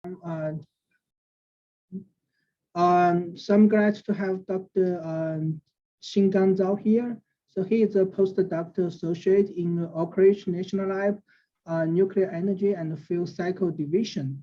Uh, so I'm glad to have Dr. Xingang Zhao here. So he is a postdoctoral associate in Oak Ridge National Lab, Nuclear Energy and Fuel Cycle Division.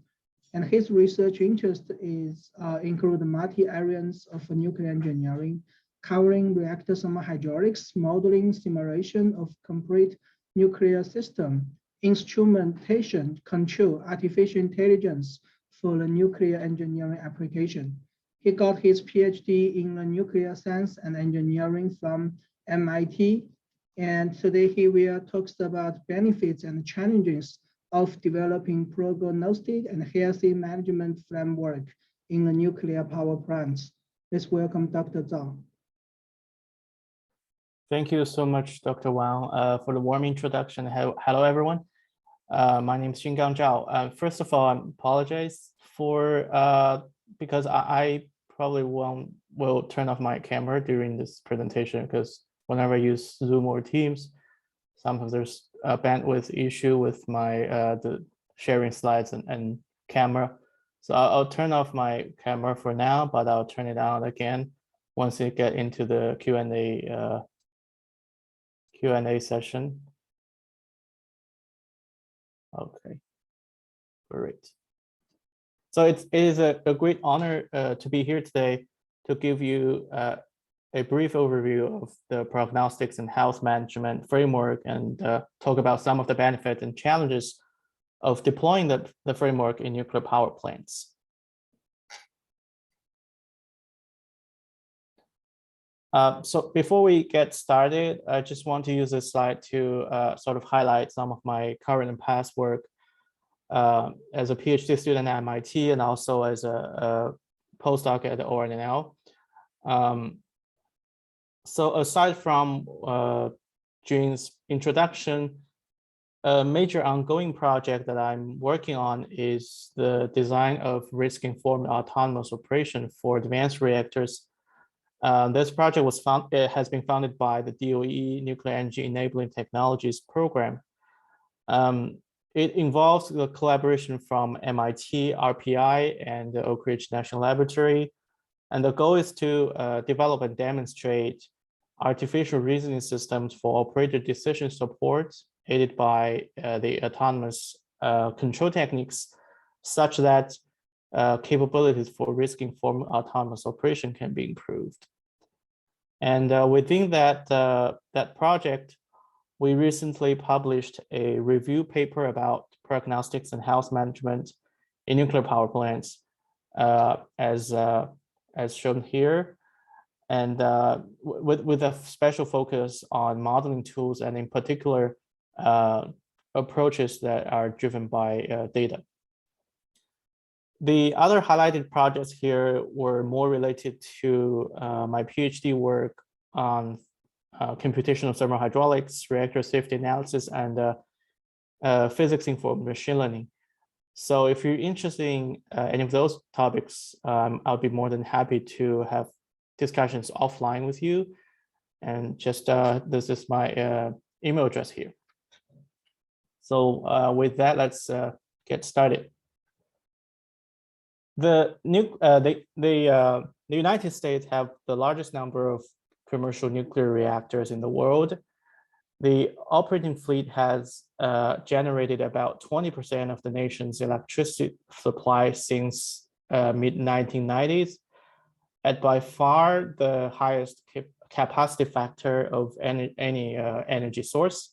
And his research interest is include multi areas of nuclear engineering, covering reactor thermal hydraulics, modeling, simulation of complete nuclear system, instrumentation, control, artificial intelligence for the nuclear engineering application. He got his PhD in nuclear science and engineering from MIT. And today he will talk about benefits and challenges of developing prognostic and healthy management framework in the nuclear power plants. Let's welcome Dr. Zhao. Thank you so much, Dr. Wang, for the warm introduction. Hello, everyone. My name is Xingang Zhao. First of all, I apologize for because I probably will turn off my camera during this presentation because whenever I use Zoom or Teams, sometimes there's a bandwidth issue with my the sharing slides and camera. So I'll turn off my camera for now, but I'll turn it on again once we get into the Q&A session. Okay, great. So it is a great honor to be here today to give you a brief overview of the prognostics and health management framework and talk about some of the benefits and challenges of deploying the framework in nuclear power plants. So before we get started, I just want to use this slide to sort of highlight some of my current and past work as a PhD student at MIT and also as a postdoc at the ORNL. So aside from Jun's introduction, a major ongoing project that I'm working on is the design of risk-informed autonomous operation for advanced reactors. This project has been funded by the DOE Nuclear Energy Enabling Technologies program. It involves the collaboration from MIT, RPI, and the Oak Ridge National Laboratory. And the goal is to develop and demonstrate artificial reasoning systems for operator decision support aided by the autonomous control techniques such that capabilities for risk-informed autonomous operation can be improved. And within that project, we recently published a review paper about prognostics and health management in nuclear power plants, as shown here, and with a special focus on modeling tools and in particular approaches that are driven by data. The other highlighted projects here were more related to my PhD work on computational thermal hydraulics, reactor safety analysis, and physics-informed machine learning. So if you're interested in any of those topics, I'll be more than happy to have discussions offline with you. And just this is my email address here. So with that, let's get started. The United States have the largest number of commercial nuclear reactors in the world. The operating fleet has generated about 20% of the nation's electricity supply since mid-1990s, and by far the highest capacity factor of any energy source.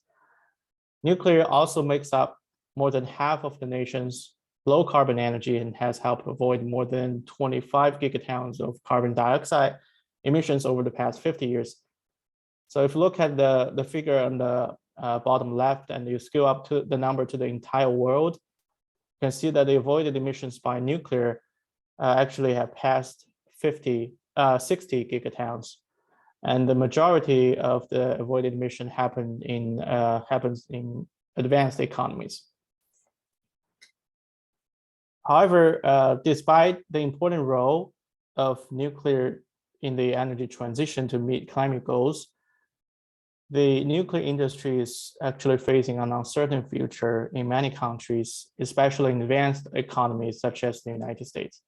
Nuclear also makes up more than half of the nation's low carbon energy and has helped avoid more than 25 gigatons of carbon dioxide emissions over the past 50 years. So if you look at the figure on the bottom left and you scale up to the number to the entire world, you can see that the avoided emissions by nuclear actually have passed 60 gigatons. And the majority of the avoided emission happens in advanced economies. However, despite the important role of nuclear in the energy transition to meet climate goals, the nuclear industry is actually facing an uncertain future in many countries, especially in advanced economies such as the United States.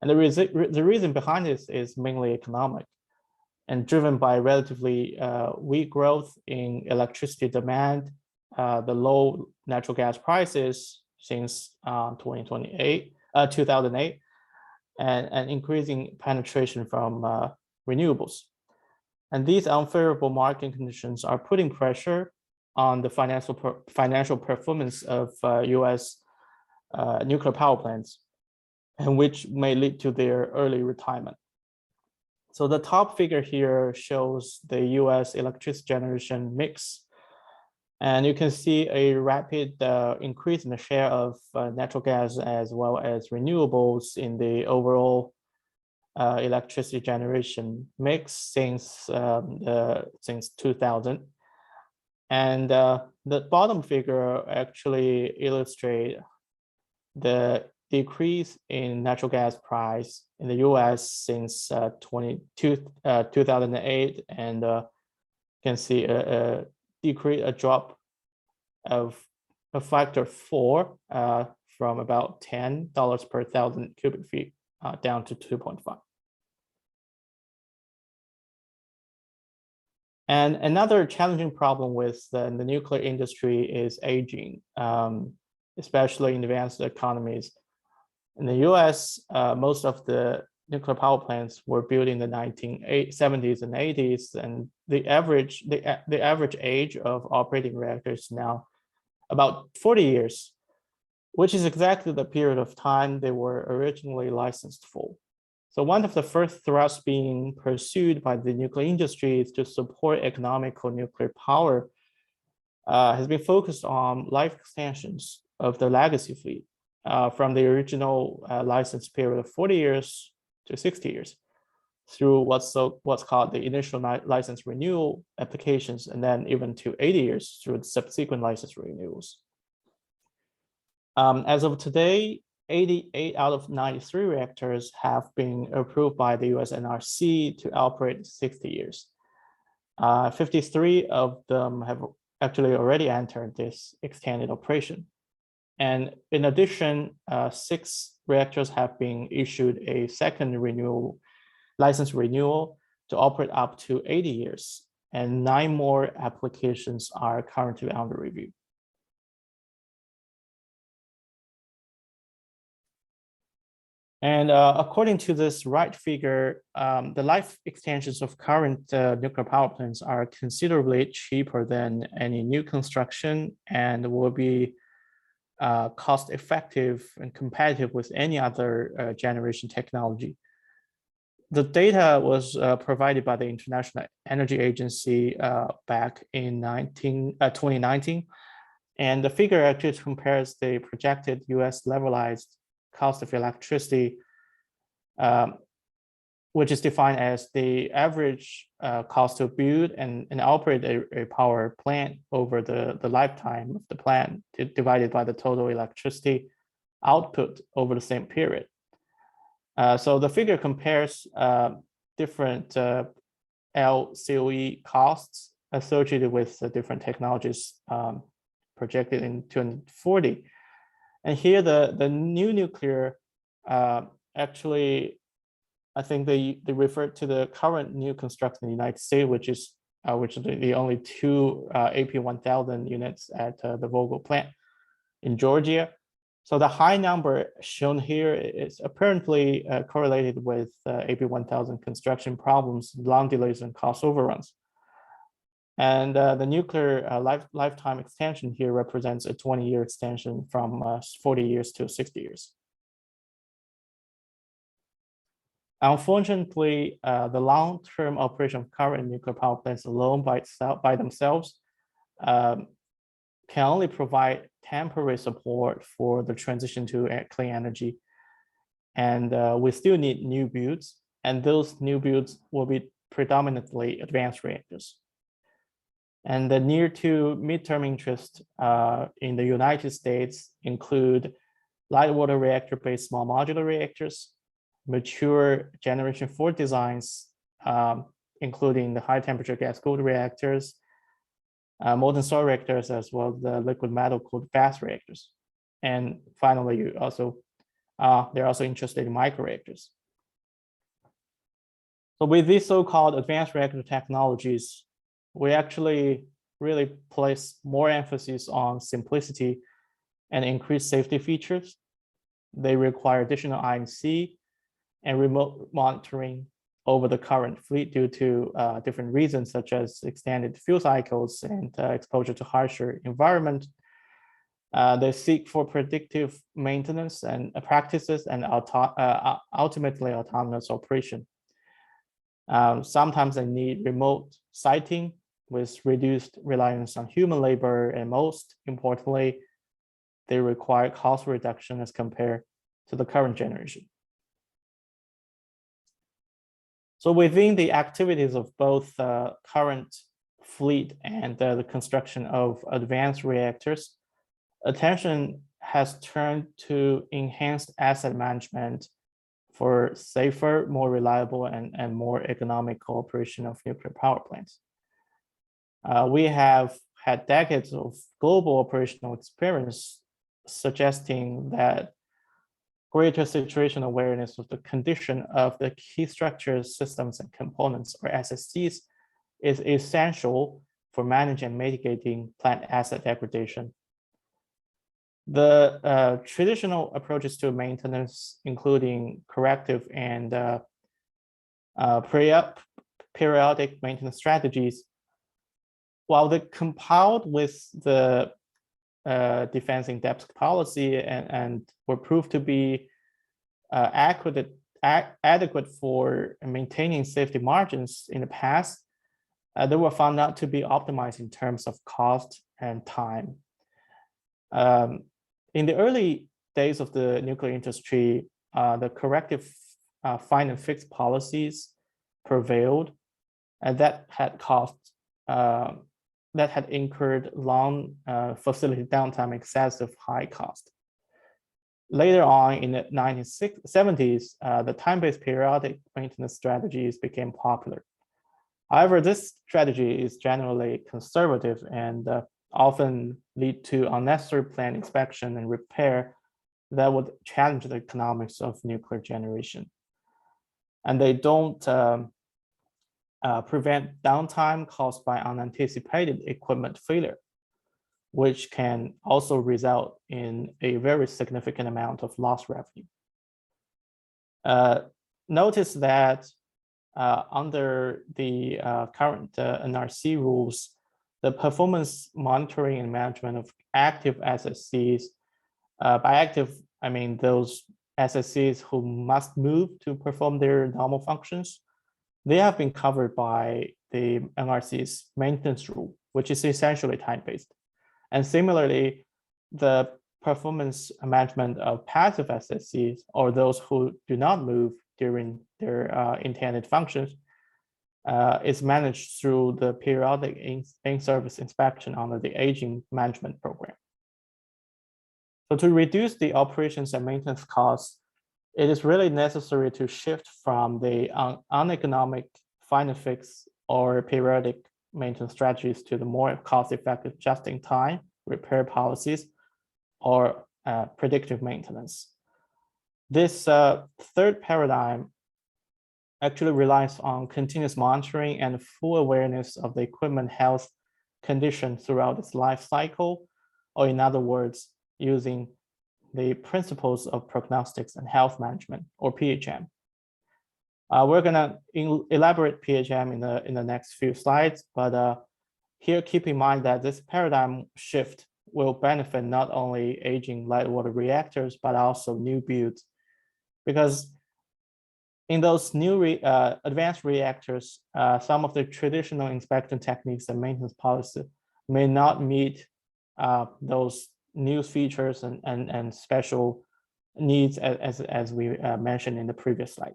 And the reason behind this is mainly economic and driven by relatively weak growth in electricity demand, the low natural gas prices since 2008, and increasing penetration from renewables. And these unfavorable market conditions are putting pressure on the financial performance of US nuclear power plants, and which may lead to their early retirement. So the top figure here shows the US electricity generation mix. And you can see a rapid increase in the share of natural gas as well as renewables in the overall electricity generation mix since 2000. And the bottom figure actually illustrates the decrease in natural gas price in the US since 2008, and you can see a drop of a factor 4 from about $10 per 1,000 cubic feet down to 2.5. And another challenging problem with the nuclear industry is aging, especially in advanced economies. In the US, most of the nuclear power plants were built in the 1970s and 80s, and the average age of operating reactors now about 40 years, which is exactly the period of time they were originally licensed for. So one of the first thrusts being pursued by the nuclear industry is to support economical nuclear power has been focused on life extensions of the legacy fleet from the original license period of 40 years to 60 years through what's called the initial license renewal applications, and then even to 80 years through the subsequent license renewals. As of today, 88 out of 93 reactors have been approved by the US NRC to operate 60 years. 53 of them have actually already entered this extended operation. And in addition, 6 reactors have been issued a second license renewal to operate up to 80 years, and 9 more applications are currently under review. And according to this right figure, the life extensions of current nuclear power plants are considerably cheaper than any new construction and will be cost effective and competitive with any other generation technology. The data was provided by the International Energy Agency back in 2019. And the figure actually compares the projected US levelized cost of electricity, which is defined as the average cost to build and operate a power plant over the lifetime of the plant, divided by the total electricity output over the same period. So the figure compares different LCOE costs associated with the different technologies projected in 2040. And here the new nuclear actually, I think they refer to the current new construction in the United States, which is the only 2 AP1000 units at the Vogtle plant in Georgia. So the high number shown here is apparently correlated with AP1000 construction problems, long delays, and cost overruns. And the nuclear lifetime extension here represents a 20-year extension from 40 years to 60 years. Unfortunately, the long-term operation of current nuclear power plants alone by themselves can only provide temporary support for the transition to clean energy. And we still need new builds, and those new builds will be predominantly advanced reactors. And the near to midterm interest in the United States include light water reactor-based small modular reactors, mature generation 4 designs, including the high temperature gas-cooled reactors, molten salt reactors, as well as the liquid metal cooled fast reactors. And finally, they're also interested in microreactors. So with these so-called advanced reactor technologies, we actually really place more emphasis on simplicity and increased safety features. They require additional I&C and remote monitoring over the current fleet due to different reasons, such as extended fuel cycles and exposure to harsher environment. They seek for predictive maintenance and practices and ultimately autonomous operation. Sometimes they need remote siting with reduced reliance on human labor, and most importantly, they require cost reduction as compared to the current generation. So within the activities of both current fleet and the construction of advanced reactors, attention has turned to enhanced asset management for safer, more reliable, and more economical operation of nuclear power plants. We have had decades of global operational experience suggesting that greater situational awareness of the condition of the key structures, systems, and components, or SSCs, is essential for managing and mitigating plant asset degradation. The traditional approaches to maintenance, including corrective and periodic maintenance strategies, while they compiled with the defense in-depth policy and were proved to be adequate for maintaining safety margins in the past, they were found not to be optimized in terms of cost and time. In the early days of the nuclear industry, the corrective find and fix policies prevailed, and that had incurred long facility downtime, excessive high cost. Later on in the 1970s, the time-based periodic maintenance strategies became popular. However, this strategy is generally conservative and often lead to unnecessary plant inspection and repair that would challenge the economics of nuclear generation. And they don't prevent downtime caused by unanticipated equipment failure, which can also result in a very significant amount of lost revenue. Notice that under the current NRC rules, the performance monitoring and management of active SSCs, by active, I mean those SSCs who must move to perform their normal functions, they have been covered by the NRC's maintenance rule, which is essentially time-based. And similarly, the performance management of passive SSCs, or those who do not move during their intended functions, is managed through the periodic in-service inspection under the aging management program. So to reduce the operations and maintenance costs, it is really necessary to shift from the uneconomic find and fix or periodic maintenance strategies to the more cost-effective just-in-time repair policies or predictive maintenance. This third paradigm actually relies on continuous monitoring and full awareness of the equipment health condition throughout its life cycle, or in other words, using the principles of prognostics and health management, or PHM. We're gonna elaborate PHM in the next few slides, but here keep in mind that this paradigm shift will benefit not only aging light water reactors, but also new builds, because in those new advanced reactors, some of the traditional inspection techniques and maintenance policy may not meet those new features and special needs as we mentioned in the previous slide.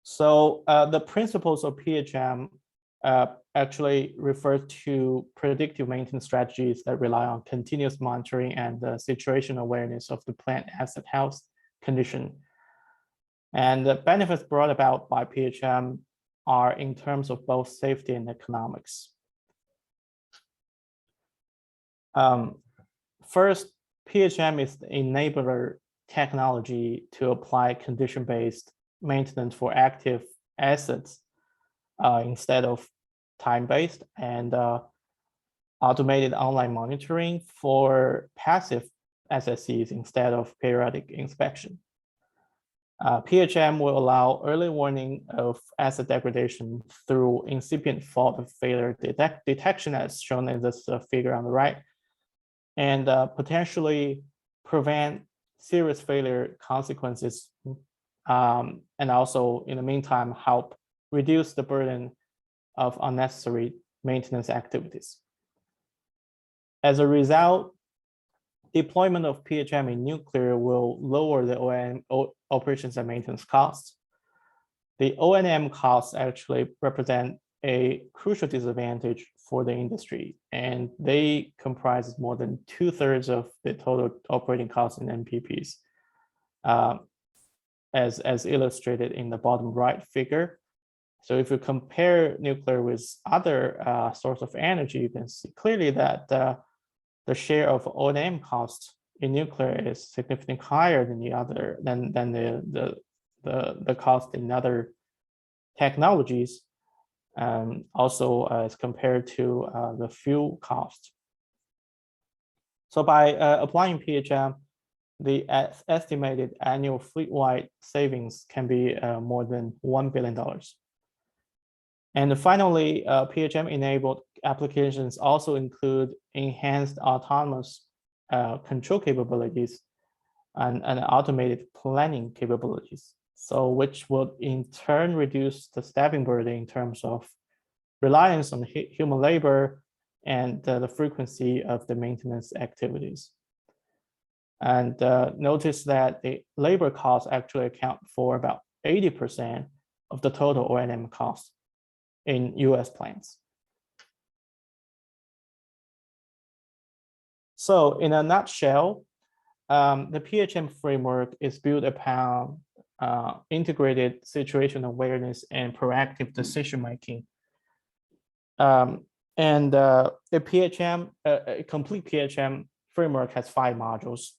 So the principles of PHM actually refer to predictive maintenance strategies that rely on continuous monitoring and situational awareness of the plant asset health condition. And the benefits brought about by PHM are in terms of both safety and economics. First, PHM is the enabler technology to apply condition-based maintenance for active assets instead of time-based, and automated online monitoring for passive SSCs instead of periodic inspection. PHM will allow early warning of asset degradation through incipient fault failure detection, as shown in this figure on the right, and potentially prevent serious failure consequences, and also in the meantime help reduce the burden of unnecessary maintenance activities. As a result, deployment of PHM in nuclear will lower the O&M operations and maintenance costs. The O&M costs actually represent a crucial disadvantage for the industry, and they comprise more than 2/3 of the total operating costs in NPPs, as illustrated in the bottom right figure. So if you compare nuclear with other source of energy, you can see clearly that the share of O&M costs in nuclear is significantly higher than the cost in other technologies, also as compared to the fuel cost. So by applying PHM, the estimated annual fleet-wide savings can be more than $1 billion. And finally, PHM-enabled applications also include enhanced autonomous control capabilities and automated planning capabilities, so which will in turn reduce the staffing burden in terms of reliance on human labor and the frequency of the maintenance activities. And notice that the labor costs actually account for about 80% of the total O&M costs in US plants. So in a nutshell, the PHM framework is built upon integrated situational awareness and proactive decision-making. And the PHM, a complete PHM framework has 5 modules.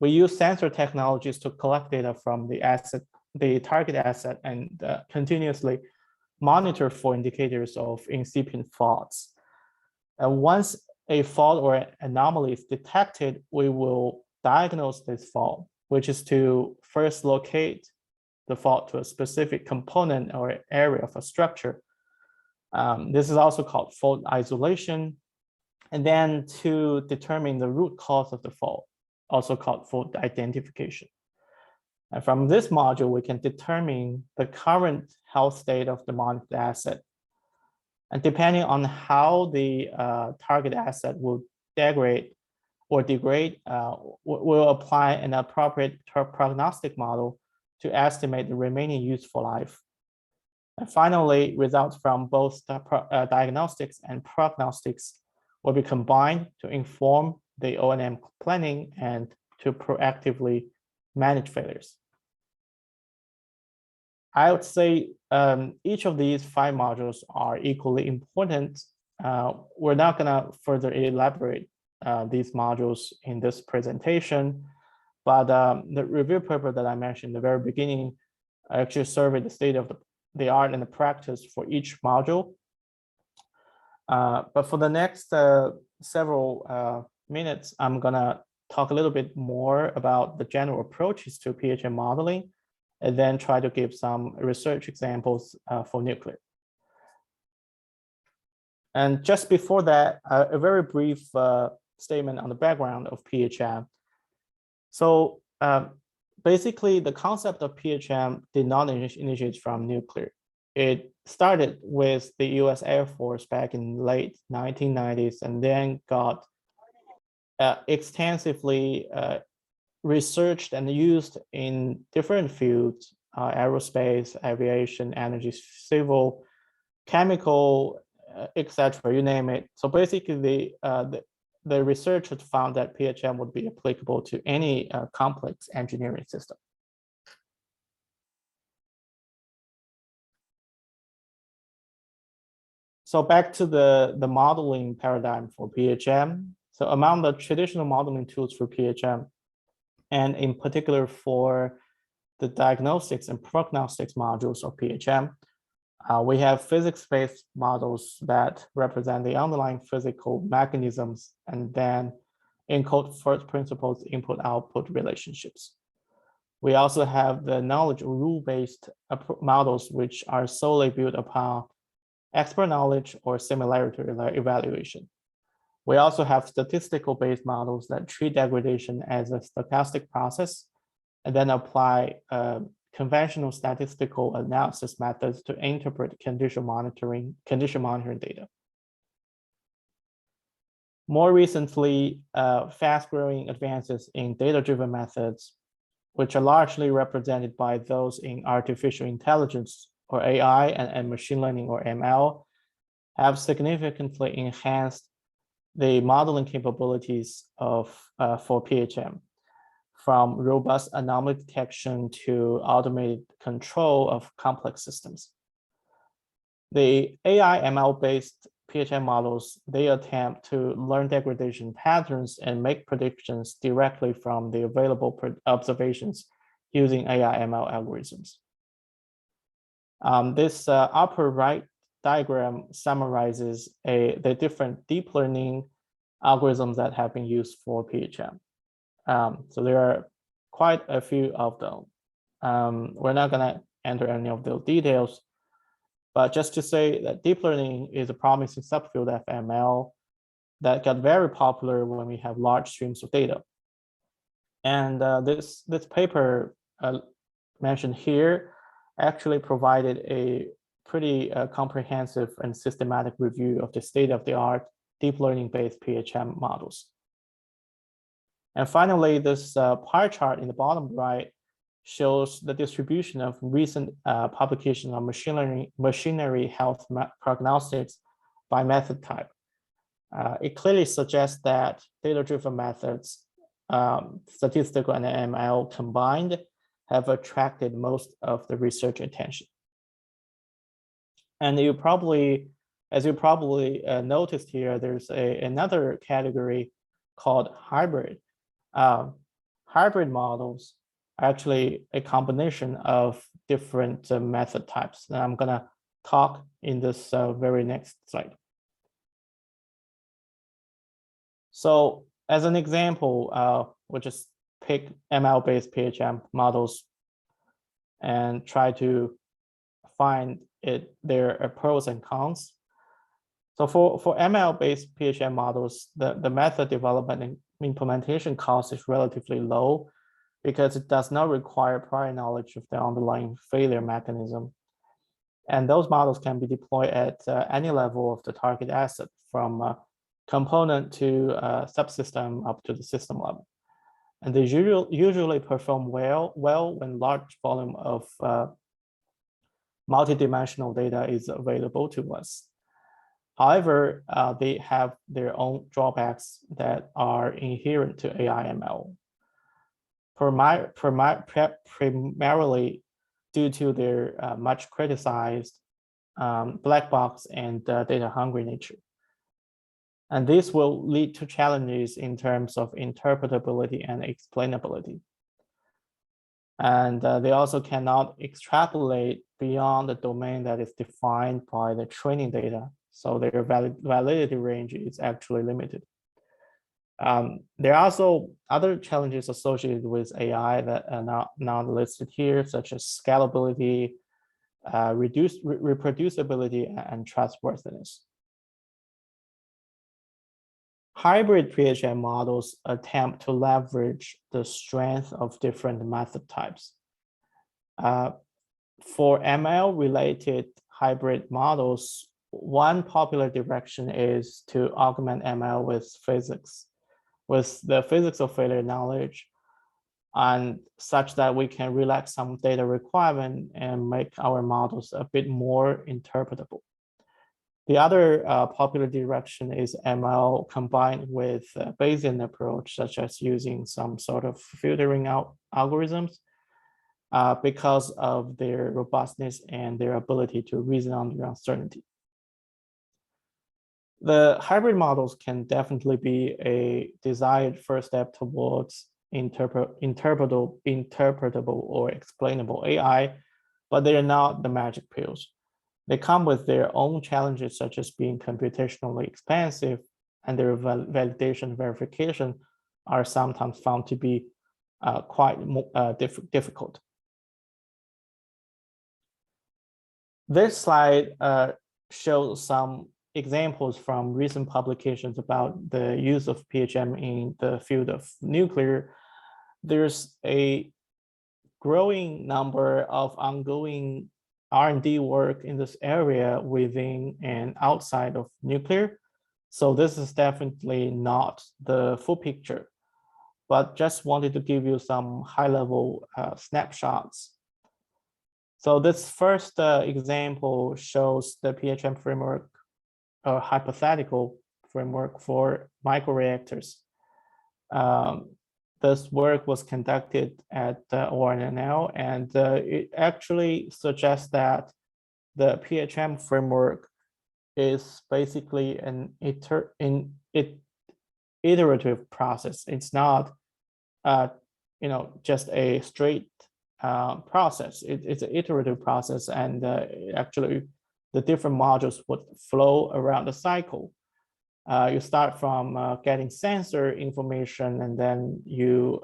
We use sensor technologies to collect data from the target asset, and continuously monitor for indicators of incipient faults. And once a fault or anomaly is detected, we will diagnose this fault, which is to first locate the fault to a specific component or area of a structure. This is also called fault isolation. And then to determine the root cause of the fault, also called fault identification. And from this module, we can determine the current health state of the monitored asset. And depending on how the target asset will degrade, we'll apply an appropriate prognostic model to estimate the remaining useful life. And finally, results from both diagnostics and prognostics will be combined to inform the O&M planning and to proactively manage failures. I would say each of these 5 modules are equally important. We're not going to further elaborate these modules in this presentation, but the review paper that I mentioned in the very beginning actually surveyed the state of the art and the practice for each module. But for the next several minutes, I'm going to talk a little bit more about the general approaches to PHM modeling, and then try to give some research examples for nuclear. And just before that, a very brief statement on the background of PHM. So basically, the concept of PHM did not initiate from nuclear. It started with the US Air Force back in late 1990s, and then got extensively researched and used in different fields, aerospace, aviation, energy, civil, chemical, etc., you name it. So basically, the research had found that PHM would be applicable to any complex engineering system. So back to the modeling paradigm for PHM. So among the traditional modeling tools for PHM, and in particular for the diagnostics and prognostics modules of PHM, we have physics-based models that represent the underlying physical mechanisms and then encode first principles input-output relationships. We also have the knowledge rule-based models, which are solely built upon expert knowledge or similarity evaluation. We also have statistical-based models that treat degradation as a stochastic process and then apply conventional statistical analysis methods to interpret condition monitoring data. More recently, fast-growing advances in data-driven methods, which are largely represented by those in artificial intelligence or AI and machine learning or ML, have significantly enhanced the modeling capabilities of for PHM, from robust anomaly detection to automated control of complex systems. The AI ML-based PHM models, they attempt to learn degradation patterns and make predictions directly from the available observations using AI ML algorithms. This upper right diagram summarizes the different deep learning algorithms that have been used for PHM. So there are quite a few of them. We're not going to enter any of those details, but just to say that deep learning is a promising subfield of ML that got very popular when we have large streams of data. And this paper mentioned here actually provided a pretty comprehensive and systematic review of the state-of-the-art deep learning-based PHM models. And finally, this pie chart in the bottom right shows the distribution of recent publications on machinery health prognostics by method type. It clearly suggests that data-driven methods, statistical and ML combined, have attracted most of the research attention. And you probably, as you probably noticed here, there's another category called hybrid. Hybrid models are actually a combination of different method types. And I'm gonna talk in this very next slide. So as an example, we'll just pick ML-based PHM models and try to find their pros and cons. So for ML-based PHM models, the method development and implementation cost is relatively low because it does not require prior knowledge of the underlying failure mechanism. And those models can be deployed at any level of the target asset, from component to subsystem up to the system level. And they usually perform well when large volume of multidimensional data is available to us. However, they have their own drawbacks that are inherent to AI/ML. Primarily due to their much criticized black box and data-hungry nature. And this will lead to challenges in terms of interpretability and explainability. And they also cannot extrapolate beyond the domain that is defined by the training data. So their validity range is actually limited. There are also other challenges associated with AI that are not listed here, such as scalability, reproducibility, and trustworthiness. Hybrid PHM models attempt to leverage the strength of different method types. For ML-related hybrid models, one popular direction is to augment ML with physics, with the physics of failure knowledge, and such that we can relax some data requirement and make our models a bit more interpretable. The other popular direction is ML combined with a Bayesian approach, such as using some sort of filtering out algorithms because of their robustness and their ability to reason under uncertainty. The hybrid models can definitely be a desired first step towards interpretable or explainable AI, but they are not the magic pills. They come with their own challenges, such as being computationally expensive, and their validation verification are sometimes found to be quite difficult. This slide shows some examples from recent publications about the use of PHM in the field of nuclear. There's a growing number of ongoing R&D work in this area within and outside of nuclear. So this is definitely not the full picture, but just wanted to give you some high-level snapshots. So this first example shows the PHM framework, a hypothetical framework for microreactors. This work was conducted at ORNL, and it actually suggests that the PHM framework is basically an iterative process. It's not, just a straight process. It's an iterative process, and actually, the different modules would flow around the cycle. You start from getting sensor information, and then you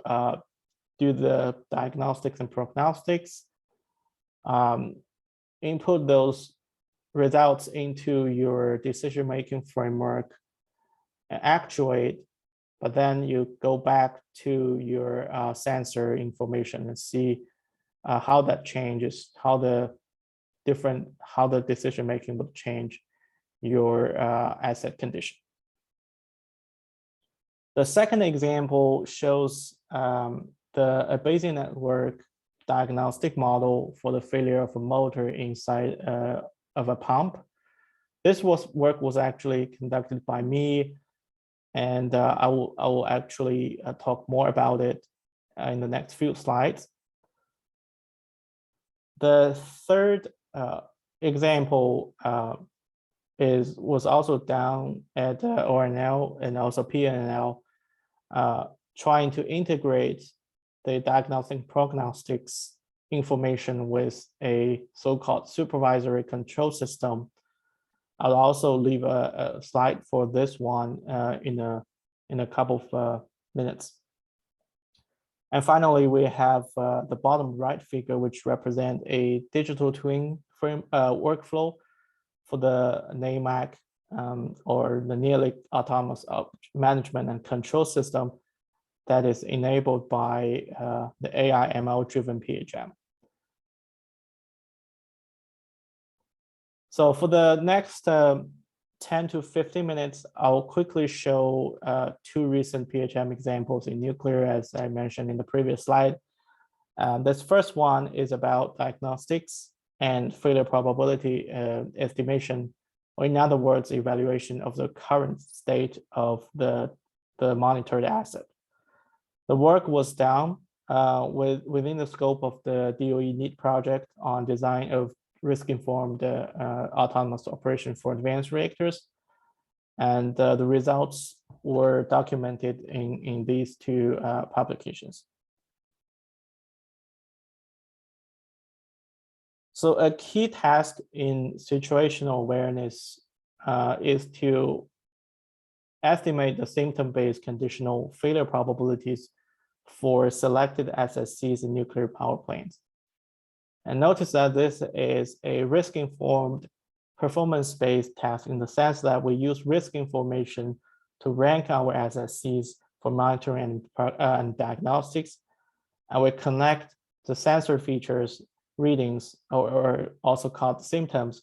do the diagnostics and prognostics, input those results into your decision-making framework, actuate, but then you go back to your sensor information and see how that changes, how the decision-making will change your asset condition. The second example shows a Bayesian Network diagnostic model for the failure of a motor inside of a pump. This work was actually conducted by me, and I will actually talk more about it in the next few slides. The third example was also done at ORNL and also PNL, trying to integrate the diagnostic prognostics information with a so-called supervisory control system. I'll also leave a slide for this one in a couple of minutes. And finally, we have the bottom right figure, which represent a digital twin frame workflow for the NAMAC or the nearly autonomous management and control system that is enabled by the AI ML driven PHM. So for the next 10 to 15 minutes, I'll quickly show two recent PHM examples in nuclear, as I mentioned in the previous slide. This first one is about diagnostics and failure probability estimation, or in other words, evaluation of the current state of the monitored asset. The work was done within the scope of the DOE NEAT project on design of risk-informed autonomous operation for advanced reactors. And the results were documented in these two publications. So a key task in situational awareness is to estimate the symptom-based conditional failure probabilities for selected SSCs in nuclear power plants. And notice that this is a risk-informed performance-based task in the sense that we use risk information to rank our SSCs for monitoring and diagnostics, and we connect the sensor features readings, or also called symptoms,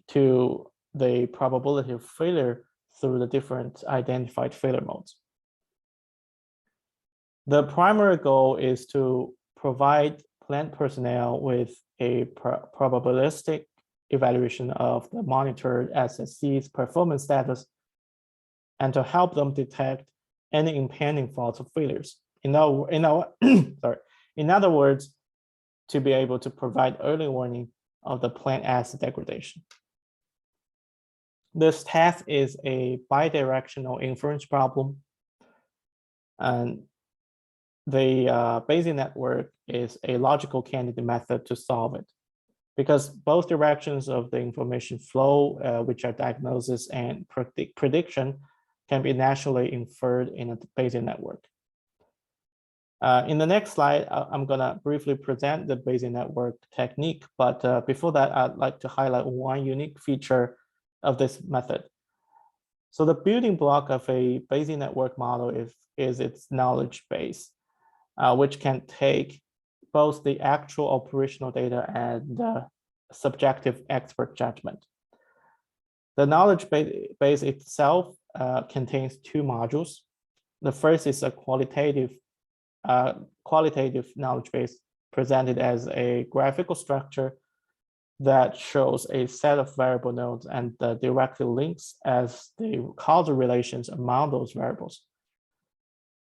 to the probability of failure through the different identified failure modes. The primary goal is to provide plant personnel with a probabilistic evaluation of the monitored SSC's performance status, and to help them detect any impending faults or failures. In other words, to be able to provide early warning of the plant asset degradation. This task is a bidirectional inference problem. And the Bayesian network is a logical candidate method to solve it, because both directions of the information flow, which are diagnosis and prediction, can be naturally inferred in a Bayesian network. In the next slide, I'm going to briefly present the Bayesian network technique, but before that, I'd like to highlight one unique feature of this method. So the building block of a Bayesian network model is its knowledge base, which can take both the actual operational data and subjective expert judgment. The knowledge base itself contains two modules. The first is a qualitative knowledge base presented as a graphical structure that shows a set of variable nodes and directly links as the causal relations among those variables.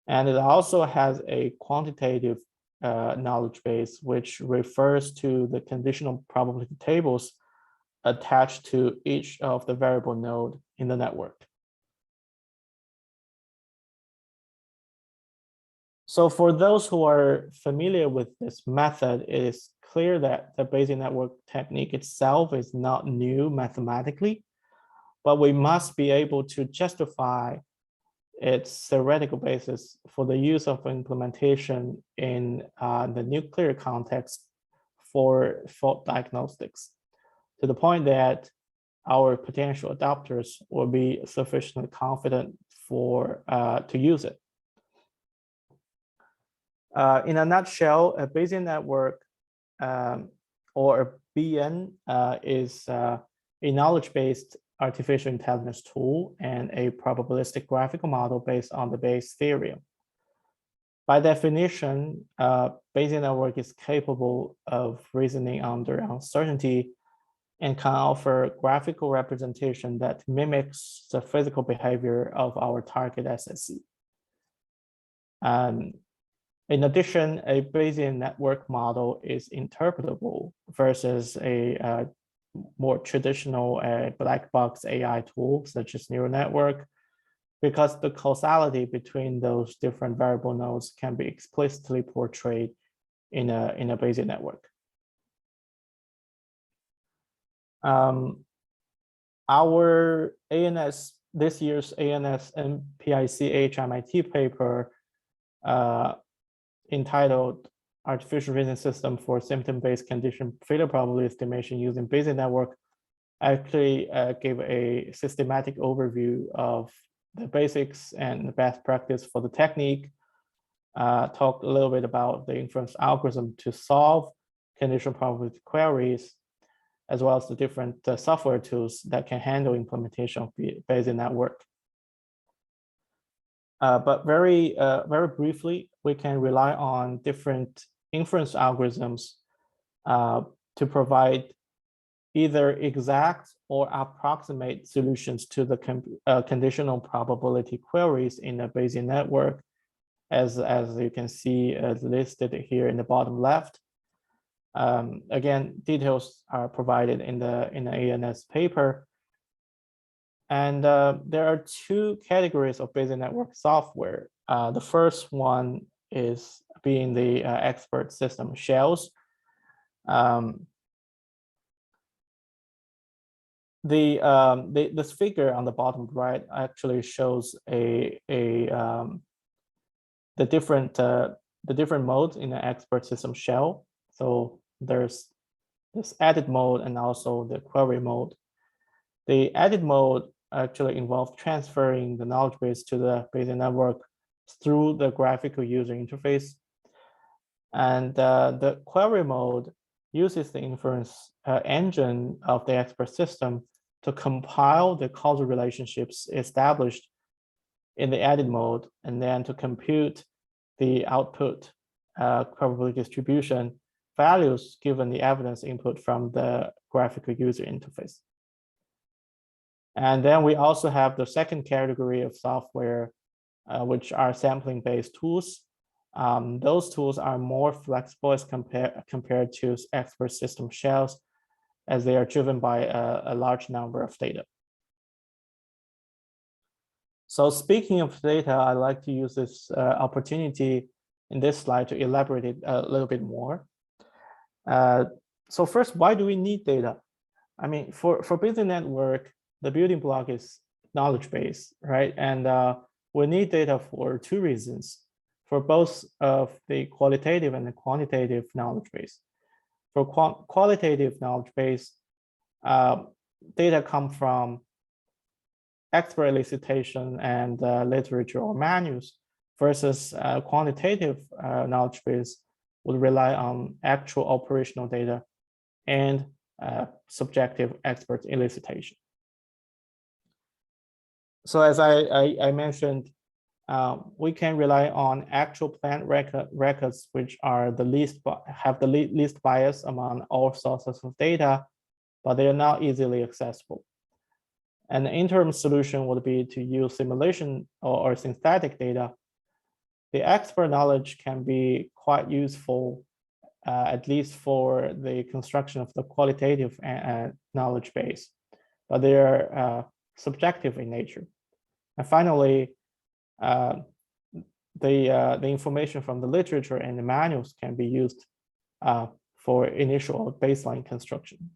And it also has a quantitative knowledge base, which refers to the conditional probability tables attached to each of the variable node in the network. So for those who are familiar with this method, it is clear that the Bayesian network technique itself is not new mathematically, but we must be able to justify its theoretical basis for the use of implementation in the nuclear context for fault diagnostics, to the point that our potential adopters will be sufficiently confident to use it. In a nutshell, a Bayesian network or a BN is a knowledge-based artificial intelligence tool and a probabilistic graphical model based on the Bayes theorem. By definition, Bayesian network is capable of reasoning under uncertainty and can offer graphical representation that mimics the physical behavior of our target SSE. In addition, a Bayesian network model is interpretable versus a more traditional black box AI tool, such as neural network, because the causality between those different variable nodes can be explicitly portrayed in a Bayesian network. Our ANS, this year's ANS and PIC HMIT paper entitled Artificial Reasoning System for Symptom-Based Condition Failure Probability Estimation using Bayesian Network actually gave a systematic overview of the basics and the best practice for the technique, talked a little bit about the inference algorithm to solve conditional probability queries, as well as the different software tools that can handle implementation of Bayesian network. But very briefly, we can rely on different inference algorithms to provide either exact or approximate solutions to the conditional probability queries in a Bayesian network, as you can see listed here in the bottom left. Again, details are provided in the ANS paper. And there are two categories of Bayesian network software. The first one is being the expert system shells. This figure on the bottom right actually shows the different modes in the expert system shell. So there's this edit mode and also the query mode. The edit mode actually involves transferring the knowledge base to the Bayesian network through the graphical user interface. And the query mode uses the inference engine of the expert system to compile the causal relationships established in the edit mode, and then to compute the output probability distribution values given the evidence input from the graphical user interface. And then we also have the second category of software, which are sampling-based tools. Those tools are more flexible as compared to expert system shells, as they are driven by a large number of data. So speaking of data, I'd like to use this opportunity in this slide to elaborate it a little bit more. So first, why do we need data? I mean, for Bayesian network, the building block is knowledge base, right? And we need data for two reasons, for both of the qualitative and the quantitative knowledge base. For qualitative knowledge base, data come from expert elicitation and literature or manuals, versus quantitative knowledge base would rely on actual operational data and subjective expert elicitation. So as I mentioned, we can rely on actual plant records, which are have the least bias among all sources of data, but they are not easily accessible. And the interim solution would be to use simulation or synthetic data. The expert knowledge can be quite useful, at least for the construction of the qualitative knowledge base, but they are subjective in nature. And finally, the information from the literature and the manuals can be used for initial baseline construction.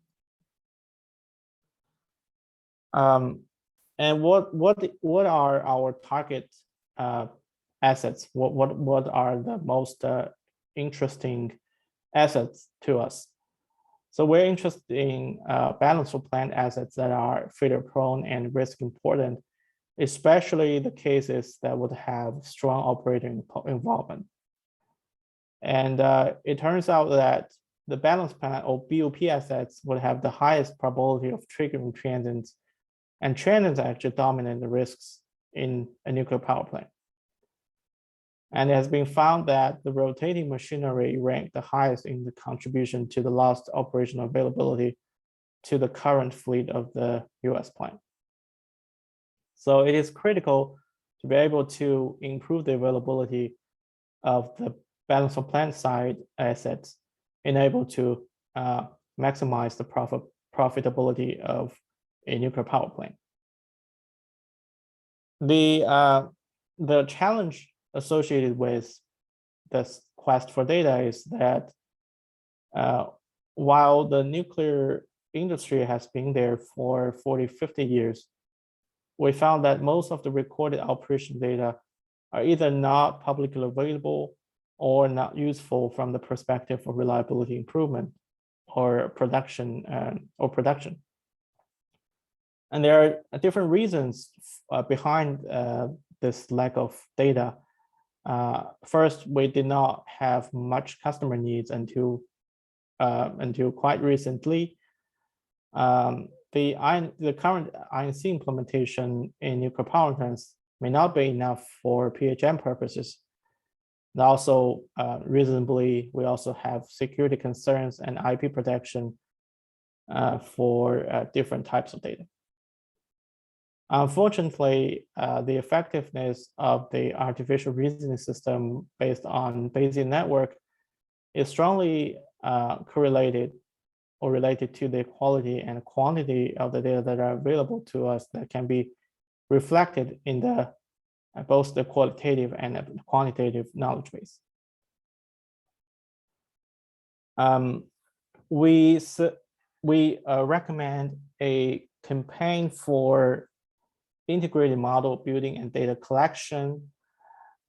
And what are our target assets? What are the most interesting assets to us? So we're interested in balance of plant assets that are failure prone and risk important, especially the cases that would have strong operating involvement. And it turns out that the balance plant or BOP assets would have the highest probability of triggering transients, and transients actually dominate the risks in a nuclear power plant. And it has been found that the rotating machinery ranked the highest in the contribution to the lost operational availability to the current fleet of the US plant. So it is critical to be able to improve the availability of the balance of plant side assets, enable to maximize the profitability of a nuclear power plant. The challenge associated with this quest for data is that while the nuclear industry has been there for 40, 50 years, we found that most of the recorded operation data are either not publicly available or not useful from the perspective of reliability improvement or production. And there are different reasons behind this lack of data. First, we did not have much customer needs until quite recently. The current INC implementation in nuclear power plants may not be enough for PHM purposes. And also, reasonably, we also have security concerns and IP protection for different types of data. Unfortunately, the effectiveness of the artificial reasoning system based on Bayesian network is strongly correlated or related to the quality and quantity of the data that are available to us that can be reflected in the both the qualitative and the quantitative knowledge base. We recommend a campaign for integrated model building and data collection,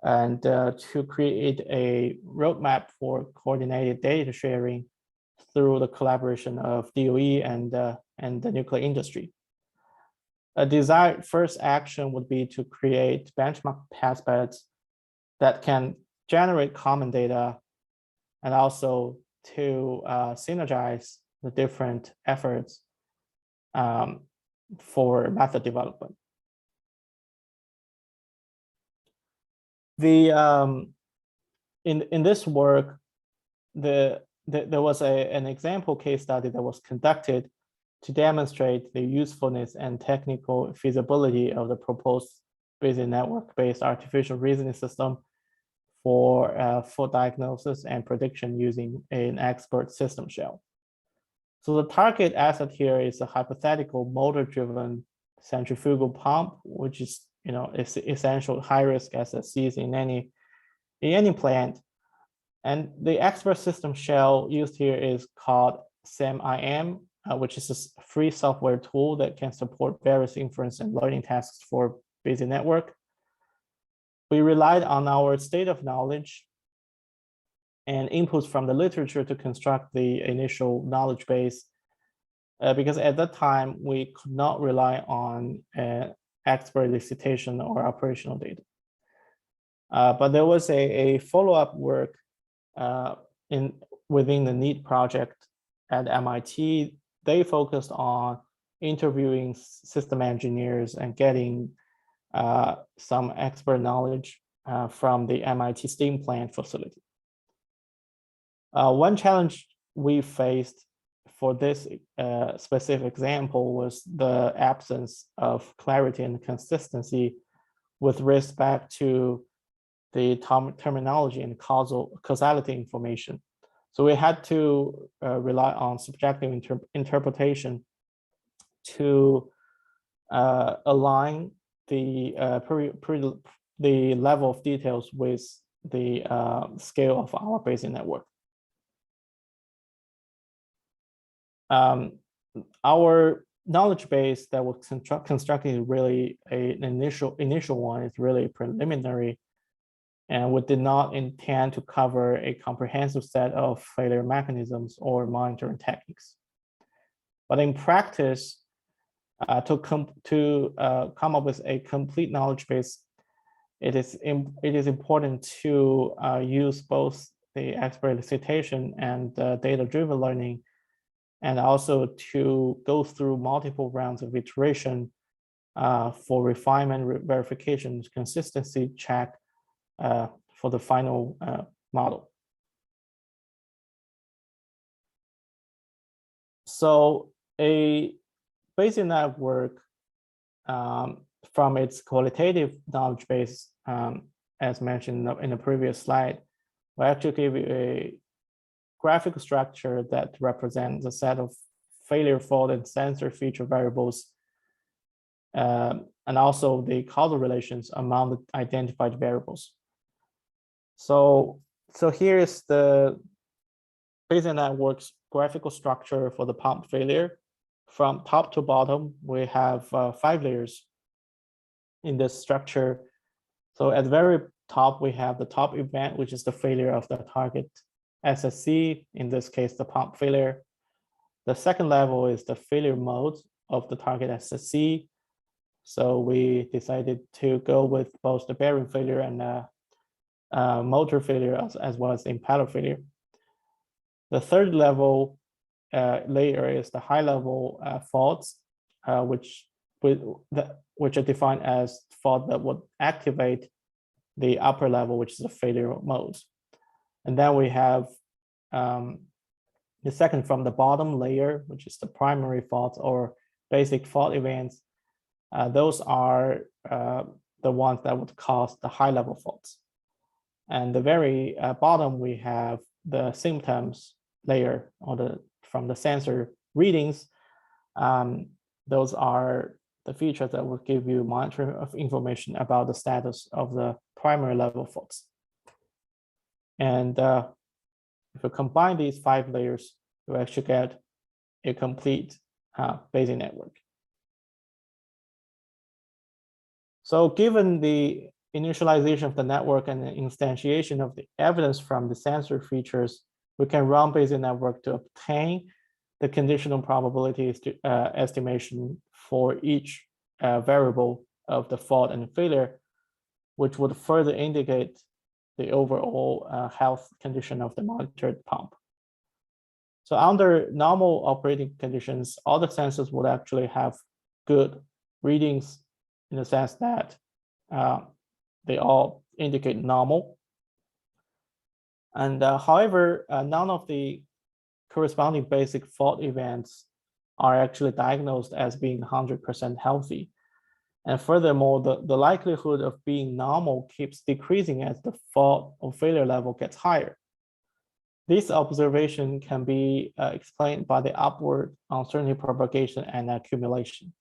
and to create a roadmap for coordinated data sharing through the collaboration of DOE and the nuclear industry. A desired first action would be to create benchmark testbeds that can generate common data, and also to synergize the different efforts for method development. In this work, there was an example case study that was conducted to demonstrate the usefulness and technical feasibility of the proposed Bayesian network-based artificial reasoning system for diagnosis and prediction using an expert system shell. So the target asset here is a hypothetical motor-driven centrifugal pump, which is essential high-risk SSCs in any plant. And the expert system shell used here is called SAM-IM, which is a free software tool that can support various inference and learning tasks for Bayesian network. We relied on our state of knowledge and inputs from the literature to construct the initial knowledge base, because at that time, we could not rely on expert elicitation or operational data. But there was a follow-up work within the NEAT project at MIT. They focused on interviewing system engineers and getting some expert knowledge from the MIT steam plant facility. One challenge we faced for this specific example was the absence of clarity and consistency with respect to the terminology and causality information. So we had to rely on subjective interpretation to align the level of details with the scale of our Bayesian network. Our knowledge base that was constructed is really an initial one. It's really preliminary, and we did not intend to cover a comprehensive set of failure mechanisms or monitoring techniques. But in practice, to come up with a complete knowledge base, it is important to use both the expert elicitation and data-driven learning, and also to go through multiple rounds of iteration for refinement, verification, consistency check for the final model. So a Bayesian network, from its qualitative knowledge base, as mentioned in the previous slide, will actually give you a graphical structure that represents a set of failure, fault, and sensor feature variables, and also the causal relations among the identified variables. So here is the Bayesian network's graphical structure for the pump failure. From top to bottom, we have 5 layers in this structure. So at the very top, we have the top event, which is the failure of the target SSC, in this case, the pump failure. The second level is the failure mode of the target SSC. So we decided to go with both the bearing failure and motor failure as well as impeller failure. The third level layer is the high level faults, which are defined as fault that would activate the upper level, which is the failure mode. And then we have the second from the bottom layer, which is the primary faults or basic fault events. Those are the ones that would cause the high level faults. And the very bottom, we have the symptoms layer, or from the sensor readings. Those are the features that will give you monitoring of information about the status of the primary level faults. And if you combine these 5 layers, you actually get a complete Bayesian network. So given the initialization of the network and the instantiation of the evidence from the sensor features, we can run Bayesian network to obtain the conditional probability estimation for each variable of the fault and failure, which would further indicate the overall health condition of the monitored pump. So under normal operating conditions, all the sensors would actually have good readings in the sense that they all indicate normal. And however, none of the corresponding basic fault events are actually diagnosed as being 100% healthy. And furthermore, the likelihood of being normal keeps decreasing as the fault or failure level gets higher. This observation can be explained by the upward uncertainty propagation and accumulation.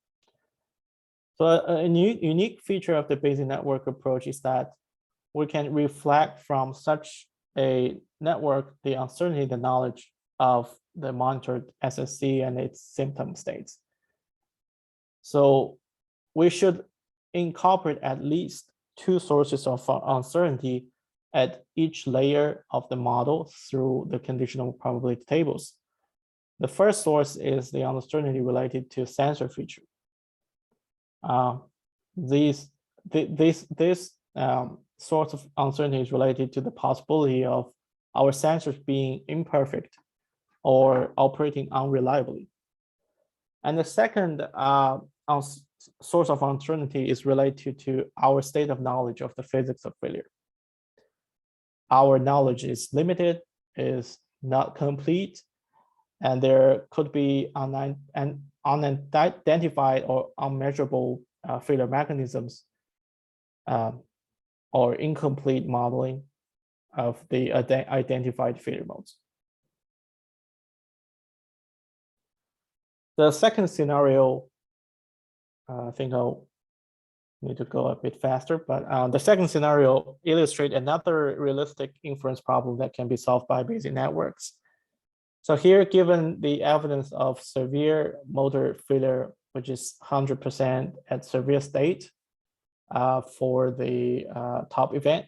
So a unique feature of the Bayesian network approach is that we can reflect from such a network the uncertainty, the knowledge of the monitored SSC and its symptom states. So we should incorporate at least two sources of uncertainty at each layer of the model through the conditional probability tables. The first source is the uncertainty related to sensor feature. This source of uncertainty is related to the possibility of our sensors being imperfect or operating unreliably. And the second source of uncertainty is related to our state of knowledge of the physics of failure. Our knowledge is limited, is not complete, and there could be unidentified or unmeasurable failure mechanisms or incomplete modeling of the identified failure modes. The second scenario, I think I'll need to go a bit faster, but the second scenario illustrates another realistic inference problem that can be solved by Bayesian networks. So here, given the evidence of severe motor failure, which is 100% at severe state for the top event,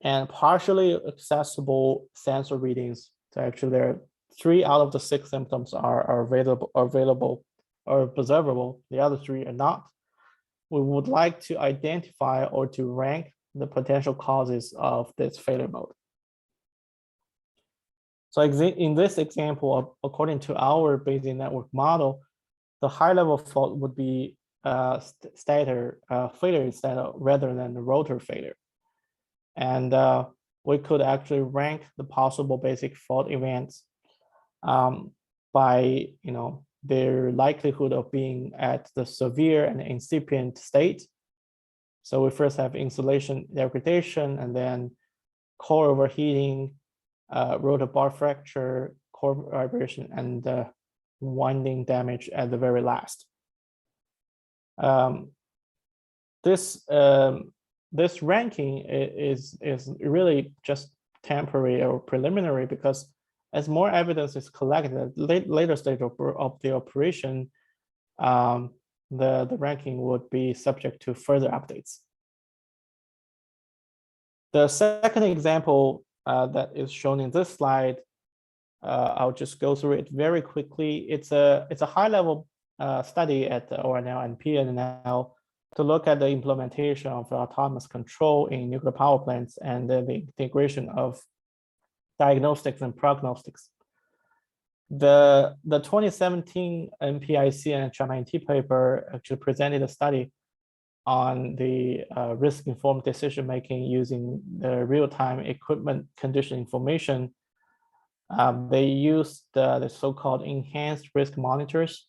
and partially accessible sensor readings, so actually there are 3 out of the 6 symptoms are available or observable, the other 3 are not. We would like to identify or to rank the potential causes of this failure mode. So in this example, according to our Bayesian network model, the high-level fault would be stator failure rather than the rotor failure. And we could actually rank the possible basic fault events by their likelihood of being at the severe and incipient state. So we first have insulation degradation, and then core overheating, rotor bar fracture, core vibration, and winding damage at the very last. This ranking is really just temporary or preliminary, because as more evidence is collected at later stage of the operation, the ranking would be subject to further updates. The second example that is shown in this slide, I'll just go through it very quickly. It's a high-level study at the ORNL and PNL to look at the implementation of autonomous control in nuclear power plants and the integration of diagnostics and prognostics. The 2017 NPIC and HMIT paper actually presented a study on the risk-informed decision-making using the real-time equipment condition information. They used the so-called enhanced risk monitors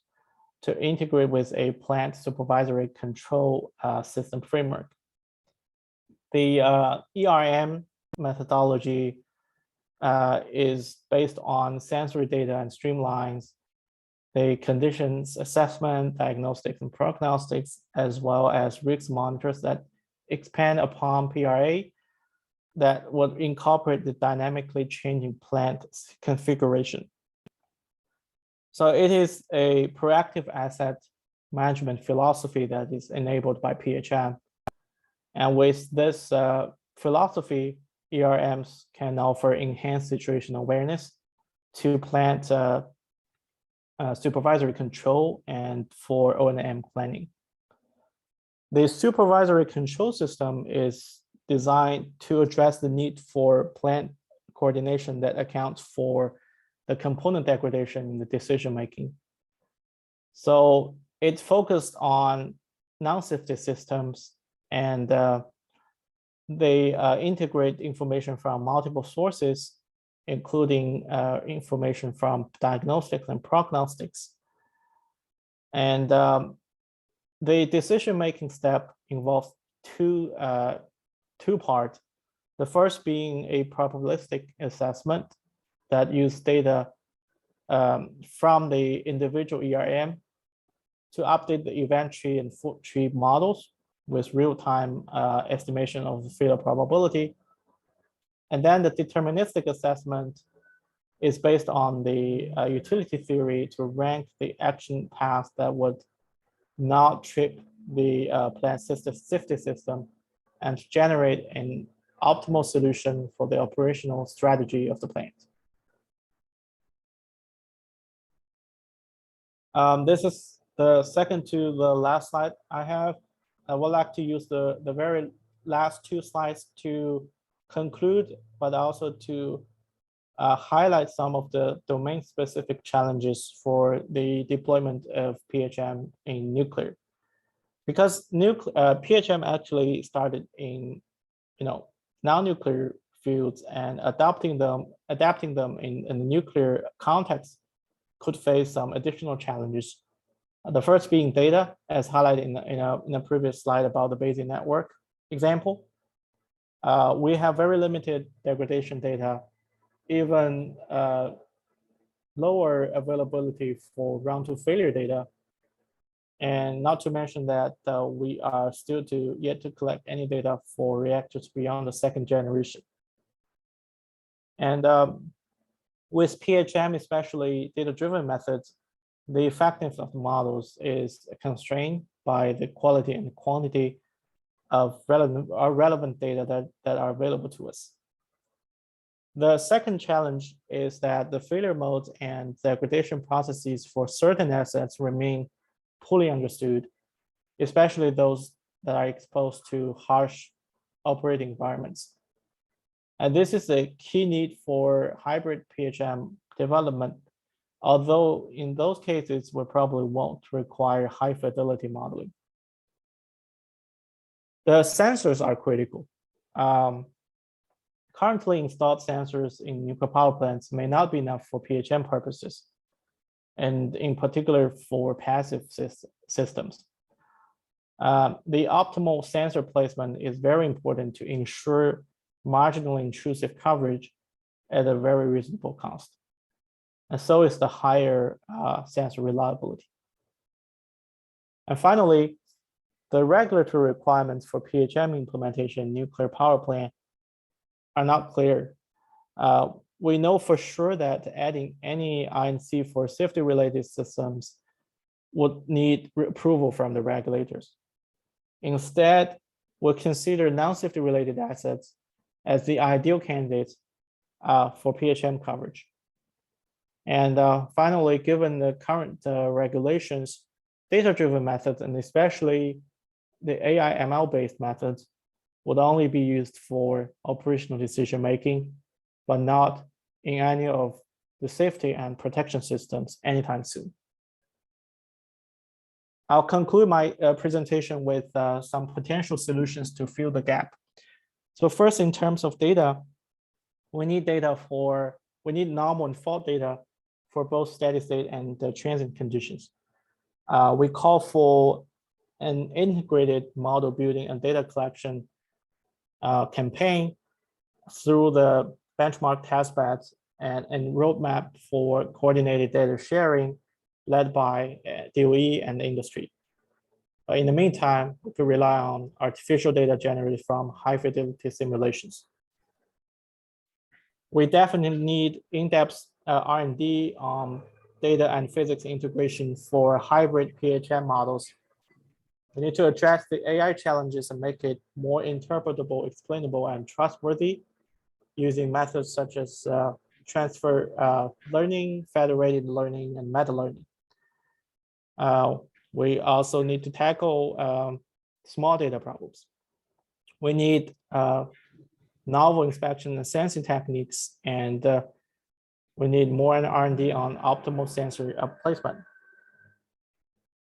to integrate with a plant supervisory control system framework. The ERM methodology is based on sensory data and streamlines the conditions assessment, diagnostics, and prognostics, as well as risk monitors that expand upon PRA that would incorporate the dynamically changing plant configuration. So it is a proactive asset management philosophy that is enabled by PHM. And with this philosophy, ERMs can offer enhanced situational awareness to plant supervisory control and for O&M planning. The supervisory control system is designed to address the need for plant coordination that accounts for the component degradation in the decision-making. So it's focused on non-safety systems, and they integrate information from multiple sources, including information from diagnostics and prognostics. And the decision-making step involves two parts. The first being a probabilistic assessment that use data from the individual ERM to update the event tree and fault tree models with real-time estimation of the failure probability. And then the deterministic assessment is based on the utility theory to rank the action paths that would not trip the plant safety system and generate an optimal solution for the operational strategy of the plant. This is the second to the last slide I have. I would like to use the very last two slides to conclude, but also to highlight some of the domain-specific challenges for the deployment of PHM in nuclear. Because PHM actually started in non-nuclear fields, and adapting them in the nuclear context could face some additional challenges. The first being data, as highlighted in a previous slide about the Bayesian network example. We have very limited degradation data, even lower availability for round 2 failure data. And not to mention that we are still yet to collect any data for reactors beyond the 2nd generation. And with PHM, especially data-driven methods, the effectiveness of the models is constrained by the quality and quantity of relevant data that are available to us. The second challenge is that the failure modes and degradation processes for certain assets remain poorly understood, especially those that are exposed to harsh operating environments. And this is a key need for hybrid PHM development, although in those cases, we probably won't require high fidelity modeling. The sensors are critical. Currently installed sensors in nuclear power plants may not be enough for PHM purposes, and in particular for passive systems. The optimal sensor placement is very important to ensure marginally intrusive coverage at a very reasonable cost. And so is the higher sensor reliability. And finally, the regulatory requirements for PHM implementation in nuclear power plant are not clear. We know for sure that adding any INC for safety-related systems would need approval from the regulators. Instead, we'll consider non-safety related assets as the ideal candidates for PHM coverage. And finally, given the current regulations, data-driven methods, and especially the AI ML-based methods, would only be used for operational decision-making, but not in any of the safety and protection systems anytime soon. I'll conclude my presentation with some potential solutions to fill the gap. So first, in terms of data, we need normal and fault data for both steady state and transient conditions. We call for an integrated model building and data collection campaign through the benchmark testbeds and roadmap for coordinated data sharing led by DOE and industry. In the meantime, we could rely on artificial data generated from high fidelity simulations. We definitely need in-depth R&D on data and physics integration for hybrid PHM models. We need to address the AI challenges and make it more interpretable, explainable, and trustworthy using methods such as transfer learning, federated learning, and meta-learning. We also need to tackle small data problems. We need novel inspection and sensing techniques, and we need more R&D on optimal sensor placement.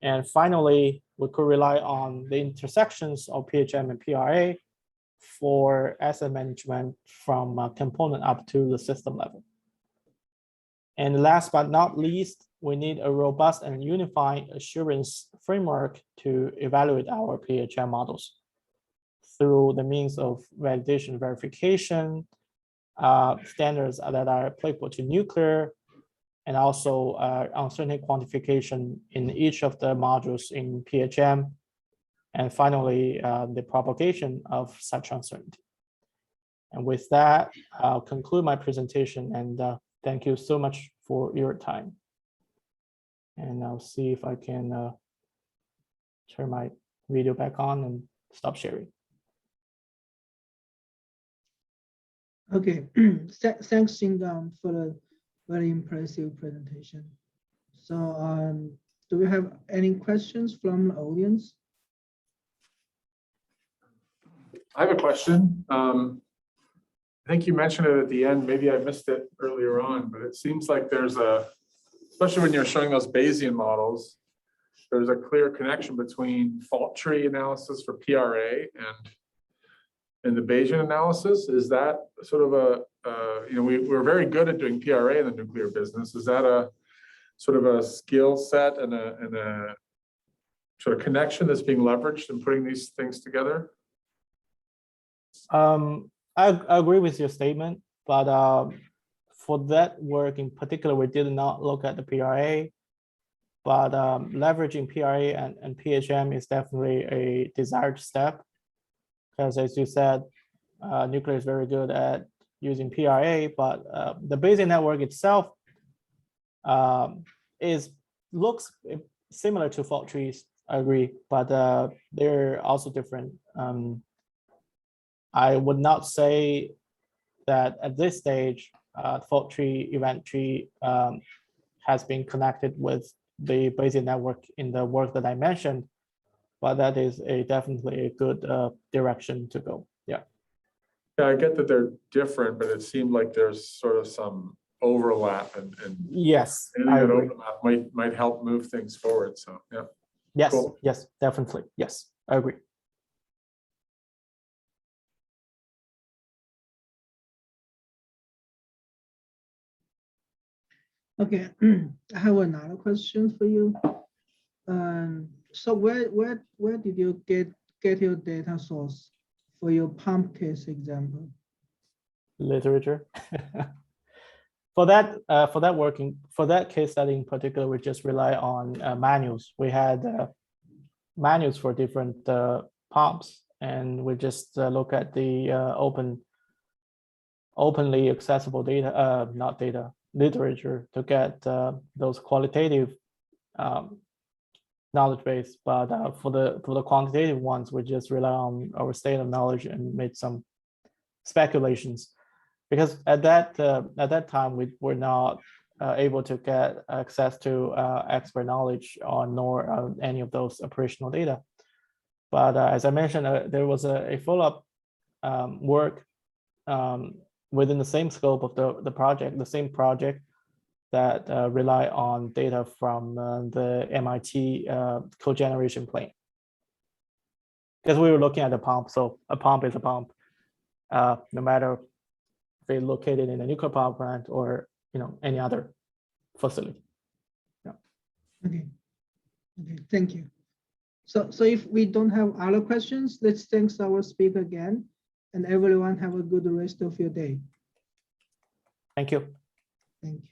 And finally, we could rely on the intersections of PHM and PRA for asset management from component up to the system level. And last but not least, we need a robust and unifying assurance framework to evaluate our PHM models through the means of validation verification, standards that are applicable to nuclear, and also uncertainty quantification in each of the modules in PHM, and finally, the propagation of such uncertainty. And with that, I'll conclude my presentation, and thank you so much for your time. And I'll see if I can turn my video back on and stop sharing. Okay, thanks, Xingang, for the very impressive presentation. So do we have any questions from the audience? I have a question. I think you mentioned it at the end, maybe I missed it earlier on, but it seems like there's especially when you're showing those Bayesian models, there's a clear connection between fault tree analysis for PRA and the Bayesian analysis. Is that sort of we're very good at doing PRA in the nuclear business. Is that a sort of a skill set and a sort of connection that's being leveraged in putting these things together? I agree with your statement, but for that work in particular, we did not look at the PRA, but leveraging PRA and PHM is definitely a desired step, because as you said, nuclear is very good at using PRA, but the Bayesian network itself looks similar to fault trees, I agree, but they're also different. I would not say that at this stage, fault tree, event tree has been connected with the Bayesian network in the work that I mentioned, but that is definitely a good direction to go. Yeah. Yeah, I get that they're different, but it seemed like there's sort of some overlap, and yes, anything that overlap might help move things forward. So yeah. Yes, cool. Yes, definitely. Yes, I agree. Okay, I have another question for you. So where did you get your data source for your pump case example? Literature. For that case study in particular, we just rely on manuals. We had manuals for different pumps, and we just look at the openly accessible data, not data, literature to get those qualitative knowledge base. But for the quantitative ones, we just rely on our state of knowledge and made some speculations, because at that time we were not able to get access to expert knowledge on nor any of those operational data. But as I mentioned, there was a follow-up work within the same scope of the project, the same project that rely on data from the MIT cogeneration plant. Because we were looking at a pump, so a pump is a pump, no matter if it's located in a nuclear power plant or any other facility. Yeah. Okay, thank you. So if we don't have other questions, let's thank our speaker again, and everyone have a good rest of your day. Thank you. Thank you.